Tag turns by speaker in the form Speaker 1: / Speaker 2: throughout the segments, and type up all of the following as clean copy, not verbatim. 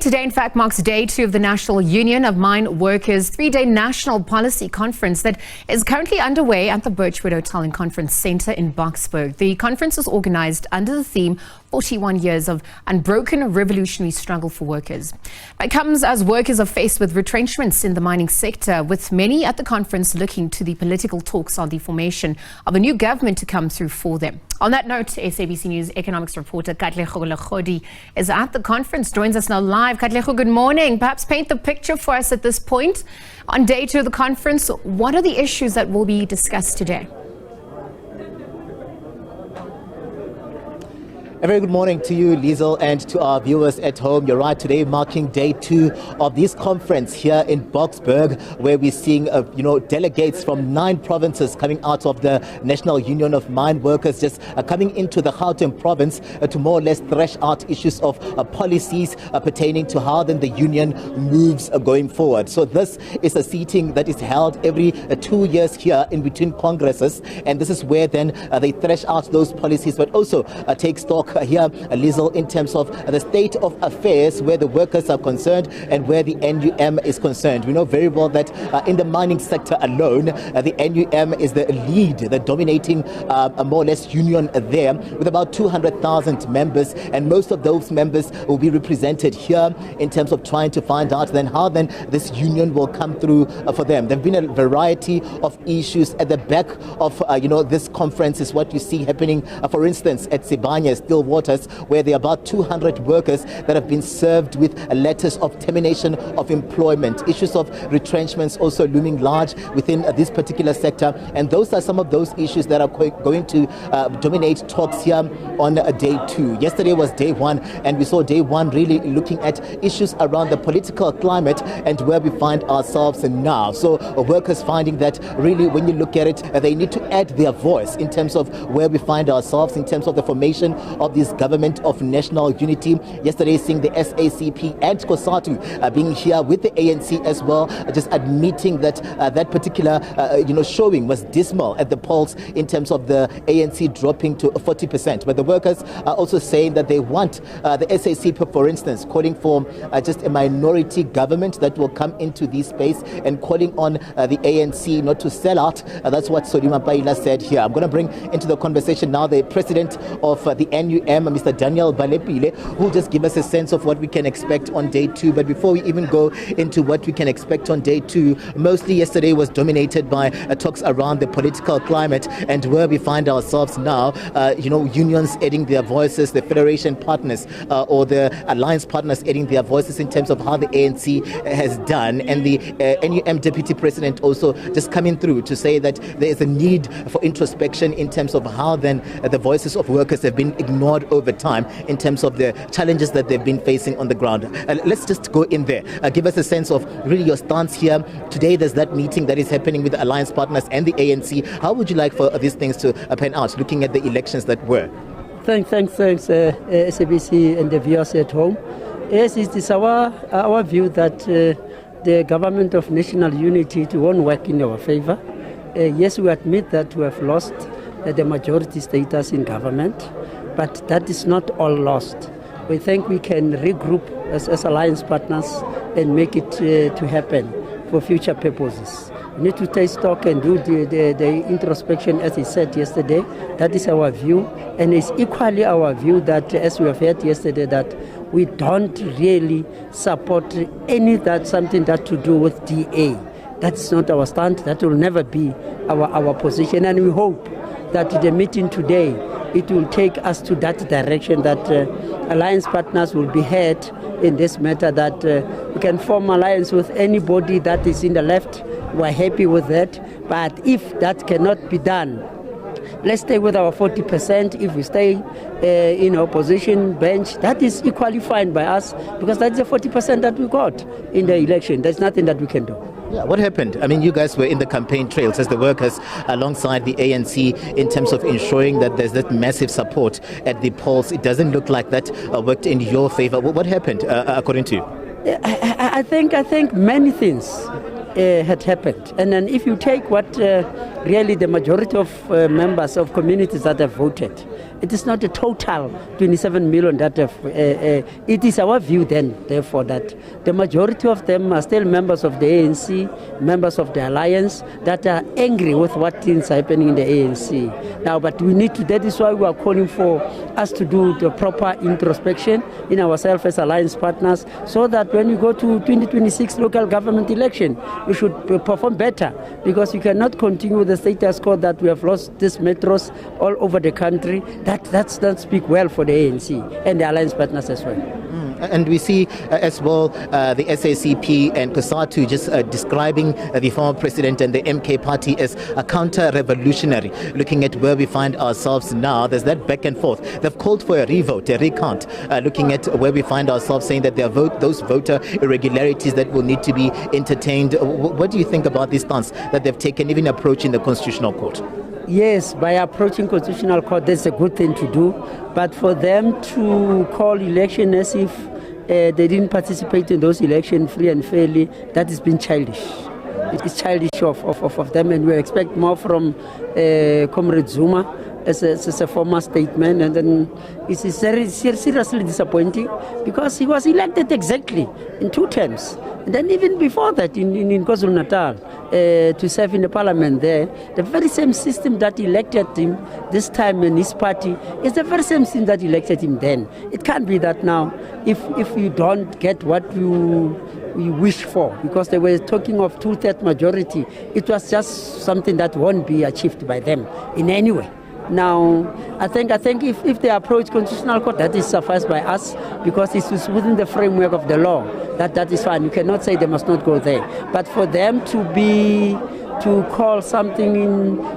Speaker 1: Today, in fact, marks day 2 of the National Union of Mineworkers 3-day national policy conference that is currently underway at the Birchwood Hotel and Conference Centre in Boksburg. The conference is organised under the theme 41 years of unbroken revolutionary struggle for workers. It comes as workers are faced with retrenchments in the mining sector, with many at the conference looking to the political talks on the formation of a new government to come through for them. On that note, SABC News economics reporter Katlego Legodi is at the conference, joins us now live. Katlego, good morning. Perhaps paint the picture for us at this point. On day 2 of the conference, what are the issues that will be discussed today?
Speaker 2: A very good morning to you, Liesl, and to our viewers at home. You're right, today marking day 2 of this conference here in Boksburg, where we're seeing delegates from 9 provinces coming out of the National Union of Mineworkers, just coming into the Gauteng province to more or less thresh out issues of policies pertaining to how then the union moves going forward. So this is a seating that is held every 2 years here in between congresses, and this is where then they thresh out those policies, but also take stock here, Liesl, in terms of the state of affairs where the workers are concerned and where the NUM is concerned. We know very well that in the mining sector alone, the NUM is the lead, the dominating more or less union there, with about 200,000 members, and most of those members will be represented here in terms of trying to find out then how then this union will come through for them. There have been a variety of issues at the back of this conference is what you see happening, for instance, at Sibanye Still Waters, where there are about 200 workers that have been served with letters of termination of employment. Issues of retrenchments also looming large within this particular sector, and those are some of those issues that are going to dominate talks here on day 2. Yesterday was day 1, and we saw day 1 really looking at issues around the political climate and where we find ourselves now. So workers finding that really when you look at it, they need to add their voice in terms of where we find ourselves, in terms of the formation of this government of national unity. Yesterday, seeing the SACP and COSATU being here with the ANC as well, just admitting that that particular showing was dismal at the polls in terms of the ANC dropping to 40%. But the workers are also saying that they want the SACP, for instance, calling for just a minority government that will come into this space and calling on the ANC not to sell out. That's what Solima Paila said here. I'm going to bring into the conversation now the president of the NUM, Mr. Daniel Balepile, who will just give us a sense of what we can expect on day 2. But before we even go into what we can expect on day 2, mostly yesterday was dominated by talks around the political climate and where we find ourselves now. Unions adding their voices, the federation partners or the alliance partners adding their voices in terms of how the ANC has done, and the NUM deputy president also just coming through to say that there is a need for introspection in terms of how then the voices of workers have been ignored over time in terms of the challenges that they've been facing on the ground. Let's just go in there. Give us a sense of really your stance here. Today there's that meeting that is happening with the alliance partners and the ANC. How would you like for these things to pan out, looking at the elections that were?
Speaker 3: Thanks, SABC and the viewers at home. Yes, it is our view that the government of national unity, it won't work in our favor. Yes, we admit that we have lost the majority status in government, but that is not all lost. We think we can regroup as alliance partners and make it to happen for future purposes. We need to take stock and do the introspection, as he said yesterday. That is our view, and it's equally our view that, as we have heard yesterday, that we don't really support something that to do with DA. That's not our stand. That will never be our position, and we hope that the meeting today, it will take us to that direction, that alliance partners will be heard in this matter, that we can form alliance with anybody that is in the left. We're happy with that. But if that cannot be done, let's stay with our 40%. If we stay in opposition bench, that is equally fine by us, because that's the 40% that we got in the election. There's nothing that we can do.
Speaker 2: Yeah, what happened? I mean, you guys were in the campaign trails as the workers alongside the ANC in terms of ensuring that there's that massive support at the polls. It doesn't look like that worked in your favor. What happened, according to you?
Speaker 3: I think many things. had happened. And then if you take what really the majority of members of communities that have voted, it is not a total 27 million that have, it is our view then, therefore, that the majority of them are still members of the ANC, members of the alliance, that are angry with what is happening in the ANC. Now, but we need to, that is why we are calling for us to do the proper introspection in ourselves as alliance partners, so that when we go to 2026 local government election, we should perform better, because you cannot continue with the status quo that we have lost these metros all over the country. That doesn't speak well for the ANC and the alliance partners as well.
Speaker 2: And we see as well the SACP and COSATU just describing the former president and the MK party as a counter-revolutionary. Looking at where we find ourselves now, there's that back and forth. They've called for a revote, a recount, looking at where we find ourselves, saying that there are those voter irregularities that will need to be entertained. What do you think about this stance that they've taken, even approaching the Constitutional Court?
Speaker 3: Yes, by approaching Constitutional Court, that's a good thing to do. But for them to call election as if they didn't participate in those elections free and fairly, that has been childish. It is childish of them, and we expect more from Comrade Zuma as a former statesman. And then it is seriously disappointing, because he was elected exactly in 2 terms. And then even before that, in KwaZulu-Natal, to serve in the parliament there, the very same system that elected him this time in his party is the very same system that elected him then. It can't be that now, if you don't get what you wish for, because they were talking of 2/3 majority, it was just something that won't be achieved by them in any way. Now, I think if they approach Constitutional Court, that is sufficed by us, because it is within the framework of the law. That is fine. You cannot say they must not go there. But for them to call something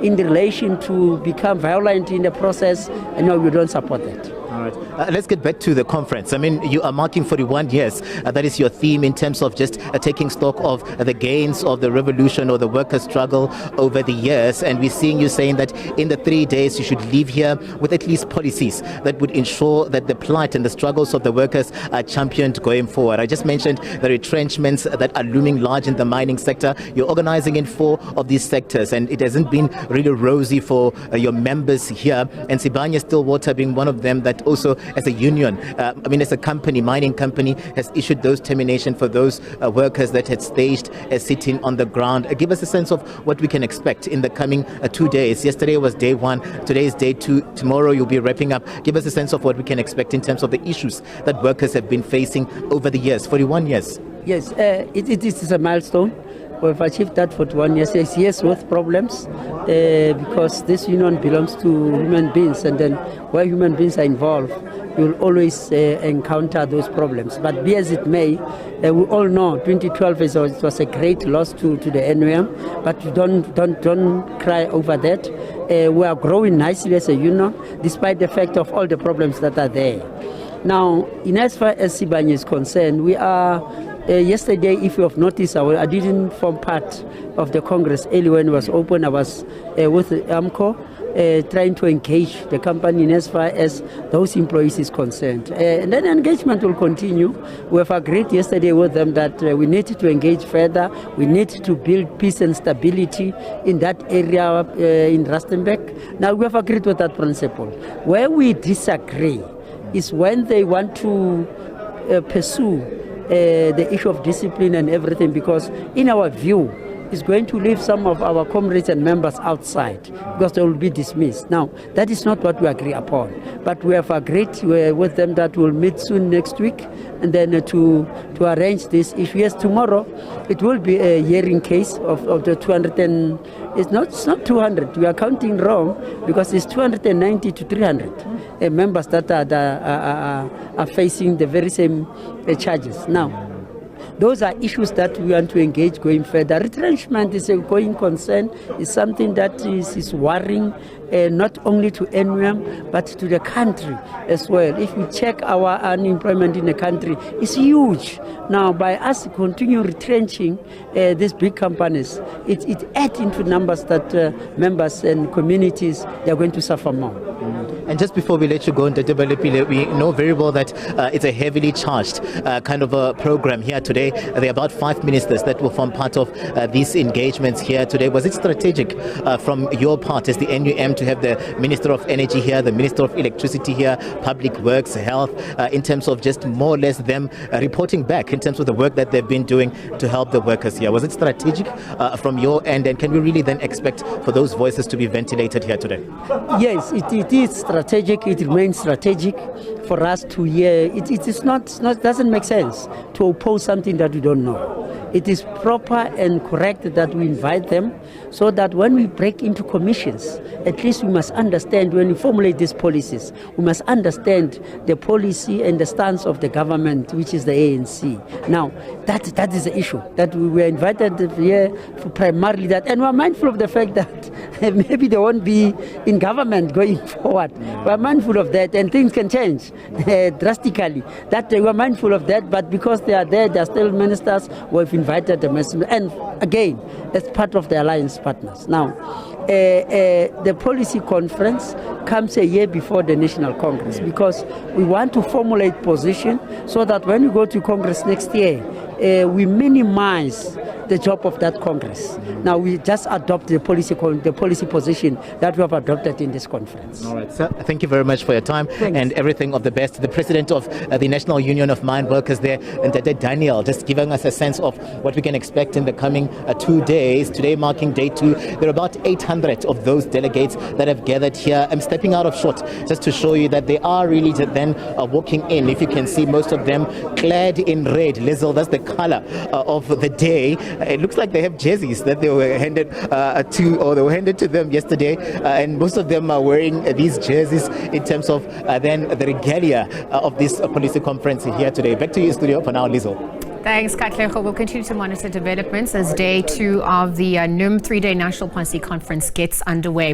Speaker 3: in relation to become violent in the process, no, we don't support that.
Speaker 2: All right. Let's get back to the conference. I mean, you are marking 41 years. That is your theme in terms of just taking stock of the gains of the revolution or the workers' struggle over the years. And we're seeing you saying that in the 3 days you should leave here with at least policies that would ensure that the plight and the struggles of the workers are championed going forward. I just mentioned the retrenchments that are looming large in the mining sector. You're organizing in 4 of these sectors, and it hasn't been really rosy for your members here. And Sibanye Stillwater being one of them, that also as a union, as a company, mining company, has issued those termination for those workers that had staged sitting on the ground. Give us a sense of what we can expect in the coming 2 days. Yesterday was day 1, today is day 2, tomorrow you'll be wrapping up. Give us a sense of what we can expect in terms of the issues that workers have been facing over the years, 41 years.
Speaker 3: Yes, it is a milestone. We've achieved that for 1 year. Yes, with problems, because this union belongs to human beings, and then where human beings are involved, you'll always encounter those problems. But be as it may, we all know 2012 was a great loss to the NUM, but don't cry over that. We are growing nicely as a union, despite the fact of all the problems that are there. Now, in as far as Sibanye is concerned, we are. Yesterday, if you have noticed, I didn't form part of the Congress early when it was open. I was with AMCO trying to engage the company in as far as those employees is concerned. And then engagement will continue. We have agreed yesterday with them that we need to engage further. We need to build peace and stability in that area in Rustenburg. Now, we have agreed with that principle. Where we disagree is when they want to pursue the issue of discipline and everything, because in our view, it's going to leave some of our comrades and members outside because they will be dismissed. Now, that is not what we agree upon, but we have agreed with them that we'll meet soon next week, and then to arrange this issue. Yes, tomorrow it will be a hearing case of the 200 and it's not 200. We are counting wrong, because it's 290 to 300 members that are facing the very same charges. Now, those are issues that we want to engage going further. Retrenchment is a going concern. It's something that is worrying not only to NUM but to the country as well. If we check our unemployment in the country, it's huge. Now, by us continue retrenching these big companies, it adds into numbers that members and communities, they are going to suffer more.
Speaker 2: And just before we let you go, Ndedebele, we know very well that it's a heavily charged kind of a program here today. There are about 5 ministers that will form part of these engagements here today. Was it strategic from your part as the NUM to have the Minister of Energy here, the Minister of Electricity here, Public Works, Health, in terms of just more or less them reporting back in terms of the work that they've been doing to help the workers here? Was it strategic from your end, and can we really then expect for those voices to be ventilated here today?
Speaker 3: Yes, it is strategic. It remains strategic for us to hear. It is not doesn't make sense to oppose something that we don't know. It is proper and correct that we invite them, so that when we break into commissions, at least we must understand, when we formulate these policies, we must understand the policy and the stance of the government, which is the ANC. Now, that is the issue, that we were invited here for primarily that, and we're mindful of the fact that maybe they won't be in government going forward. We're mindful of that, and things can change drastically. That we're mindful of that, but because they are there, they're still ministers. We've invited them, and again, as part of the alliance partners. Now, the policy conference comes a year before the National Congress, because we want to formulate position so that when we go to Congress next year, we minimize the job of that Congress. Now we just adopt the policy position that we have adopted in this conference.
Speaker 2: All right, sir. Thank you very much for your time.
Speaker 3: Thanks.
Speaker 2: And everything of the best. The president of the National Union of Mineworkers there, and Daniel, just giving us a sense of what we can expect in the coming 2 days. Today marking day 2. There are about 800 of those delegates that have gathered here. I'm stepping out of shot just to show you that they are really then walking in. If you can see, most of them clad in red. Lizzle, that's the color of the day. It looks like they have jerseys that they were handed to them yesterday, and most of them are wearing these jerseys in terms of then the regalia of this policy conference here today. Back to you, studio, for now, Lizzle.
Speaker 1: Thanks, Katlego. We'll continue to monitor developments as day 2 of the NUM 3-day National Policy Conference gets underway.